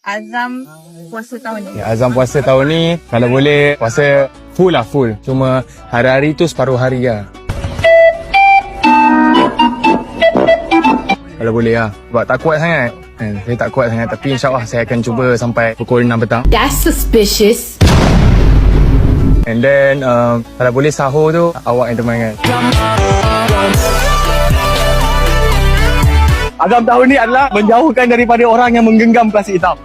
Azam puasa tahun ni. Ya, azam puasa tahun ni, kalau boleh puasa full lah, full. Cuma hari-hari tu separuh hari lah. Kalau boleh lah. Sebab tak kuat sangat. Saya tak kuat sangat. Tapi insyaAllah saya akan cuba sampai pukul 6 petang. That's suspicious. And then, kalau boleh sahur tu, awak yang temankan. Azam tahun ni adalah menjauhkan daripada orang yang menggenggam plastik hitam.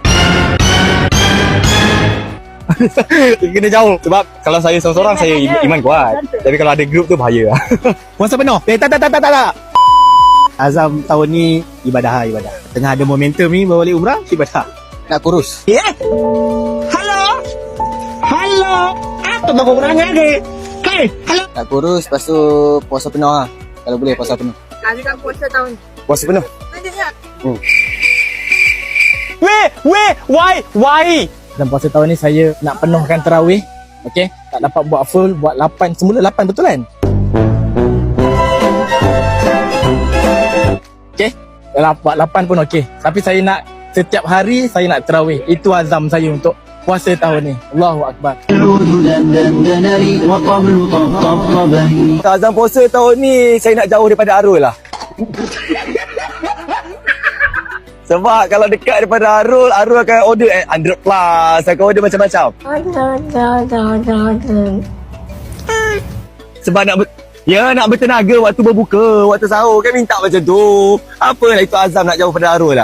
Kena jauh. Sebab kalau saya seorang-seorang, saya iman kuat. Tapi kalau ada grup tu bahaya. Puasa penuh? Tak. Azam tahun ni ibadah. Tengah ada momentum ni bawa balik umrah, ibadah. Nak kurus. Halo. Apa bawa umrahnya ni? Hei, halo. Nak kurus, lepas tu puasa penuh lah. Kalau boleh puasa penuh. Azam puasa tahun ni. Puasa penuh. Ada tak? Why? Dalam puasa tahun ni saya nak penuhkan tarawih. Okey, tak dapat buat full, buat 8. Semula 8 betul kan? Okey, buat 8 pun okey. Tapi saya nak setiap hari saya nak tarawih. Itu azam saya untuk puasa tahun ni. Allahu Akbar. Azam puasa tahun ni, saya nak jauh daripada Arul lah. Sebab kalau dekat daripada Arul akan order 100 plus, akan order macam-macam. Sebab nak bertenaga waktu berbuka, waktu sahur kan minta macam tu. Apalah itu azam nak jauh pada Arul lah.